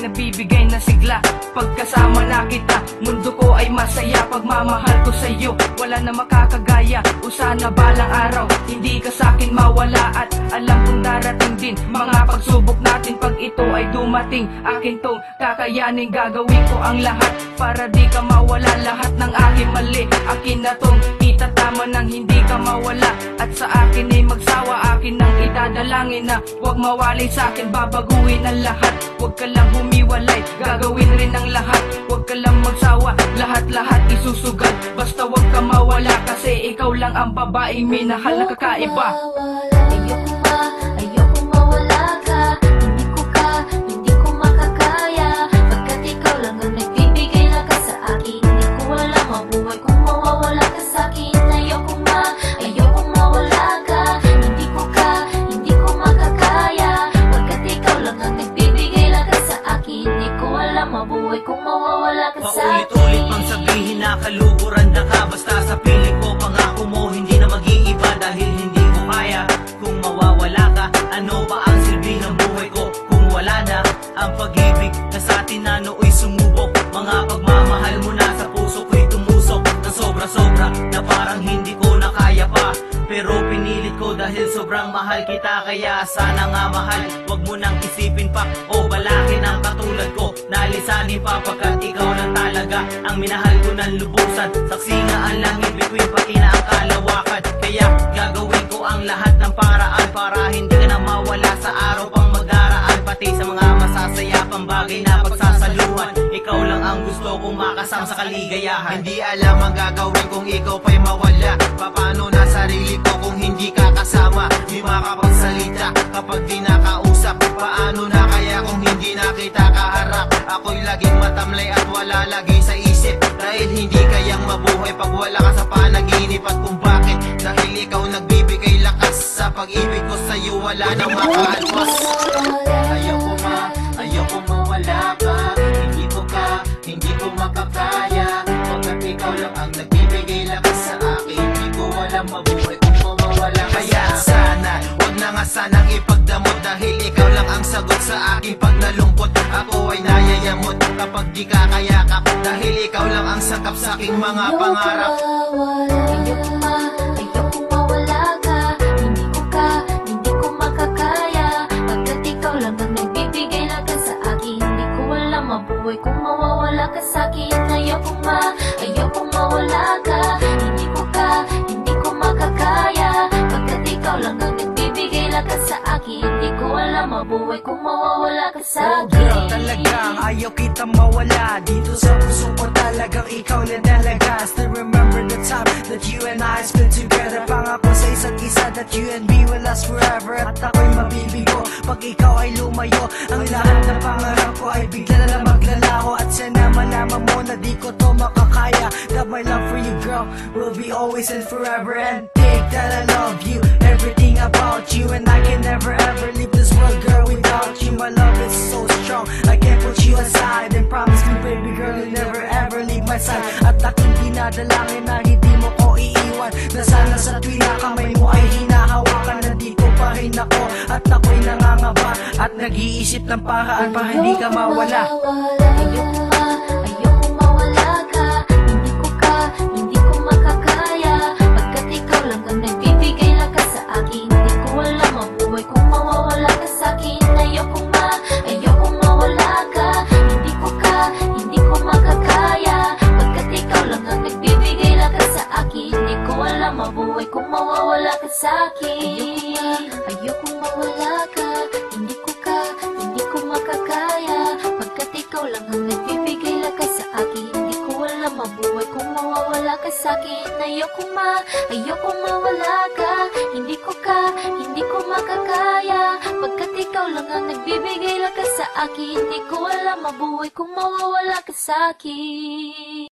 nagbibigay na sigla. Pagkasama na kita, mundo ko ay masaya. Pagmamahal ko sa'yo, wala na makakagaya. O sana balang araw, hindi ka sa'kin mawala. At alam kong darating din mga pagsubok natin. Pag ito ay dumating, akin tong kakayanin. Gagawin ko ang lahat para di ka mawala. Lahat ng aking mali, akin na tong itatama nang hindi ka mawala. At sa akin ay magsawa, akin ang idadalangin na huwag mawalay sa'kin, babaguhin ang lahat. Huwag ka lang humiwalay, gagawin rin ang lahat. Huwag ka lang magsawa, lahat-lahat isusugal. Basta huwag ka mawala, kasi ikaw lang ang babaeng minahal na kakaiba. Ayoko mawala ka. Hindi ko makakaya. Pagkat ikaw lang ang nagbibigay lakas sa akin. Hindi ko alam mabuhay kung mawawala ka sa'kin. Ayoko mawala ka. Hindi ko makakaya. Pagkat ikaw lang ang nagbibigay lakas sa akin. Hindi ko alam mabuhay kung mawawala ka sa'kin. Paulit-ulit pang sabihin na kaluguran na ka. Basta sa piling ko, pangako mo hindi na mag-iiba. Dahil hindi ko kaya kung mawawala ka. Ano ba ang silbi ng buhay ko kung wala na ang pag-ibig na sa atin na nooy sumubok? Mga pagmamahal mo na sa puso ko'y tumusok na sobra-sobra na parang hindi ko na kaya pa. Pero pinilit ko dahil sobrang mahal kita. Kaya sana nga mahal, wag mo nang isipin pa o balakin ang katulad ko. Nalisanin pa pagkat ikaw lang talaga ang minahal ko ng lubusan. Saksi nga ang langit between pati na ang kalawakan. Kaya gagawin ko ang lahat ng paraan para hindi ka na mawala sa araw pang magdaraan. Pati sa mga masasaya pang bagay na pagsasaluhan. Ikaw lang ang gusto kong makasama sa kaligayahan. Hindi alam ang gagawin kung ikaw pa'y mawala. Paano na sarili ko kung hindi ka kasama? Di makapagsalita kapag di nakausap. Paano na kaya kung hindi na kita kaharap? Ako'y laging matamlay at wala lagi sa isip. Dahil hindi kayang mabuhay pag wala ka sa panaginip. At kung bakit? Dahil ikaw nagbibigay lakas. Sa pag-ibig ko sa'yo wala nang makaalpas. Ayoko mawala ka. Hindi ko makakaya. Pagkat ikaw lang ang nagbibigay lakas sa akin. Hindi ko alam mabuhay kung mawawala ka. Kaya sana, wag na nga sanang ipagdamot. Dahil ikaw lang ang sagot sa akin pag nalungkot. Ako ay nayayamot kapag di ka kayakap. Dahil ikaw lang ang sakap sa aking mga pangarap. Ayoko mawala ka. Hindi ko makakaya. Pagkat ikaw lang ang nagbibigay lakas sa akin. Hindi ko alam mabuhay kung mawawala ka sa'kin. Ayoko mawala ka. Hindi ko makakaya. Pagkat ikaw lang ang nagbibigay lakas sa akin. Hindi ko alam mabuhay kung mawawala ka sa'kin. Girl, talagang ayaw kita mawala. Dito sa puso ko talagang ikaw na talaga. Still remember the time that you and I spent together. Pangako sa isa't isa that you and me will last forever. At ako'y mabibigo pag ikaw ay lumayo. Ang lahat ng pangarap ko ay bigla na lang maglalaho. At sana malaman mo na di ko to makakaya. That my love for you, girl, will be always and forever. And think that I love you, everything about you. And I can never ever leave this world, girl, without you. My love is so strong, I can't put you aside. And promise me, baby girl, you'll never ever leave my side. At aking dinadalangin na hindi mo ko iiwan. Na sana sa tuwing na kamay mo ay hinahawakan. Nandito pa rin ako at ako'y nangangaba. At nag-iisip ng paraan para hindi ka mawala. Ayoko mawala ka. Hindi ko makakaya. Pagkat ikaw lang ang nagbibigay lakas sa akin. Hindi ko alam mabuhay kung mawawala ka sa'kin. Ayoko mawala ka. Hindi ko makakaya. Pagkat ikaw lang ang nagbibigay lakas sa akin. Hindi ko alam mabuhay kung mawawala ka sa'kin. Ayoko mawala ka. Hindi ko makakaya. Pagkat ikaw lang ang nagbibigay lakas sa akin. Hindi ko alam mabuhay kung mawawala ka sa'kin. Ayoko mawala ka. Hindi ko makakaya. Pagkat ikaw lang ang nagbibigay lakas sa akin. Hindi ko alam mabuhay kung mawawala ka sa'kin.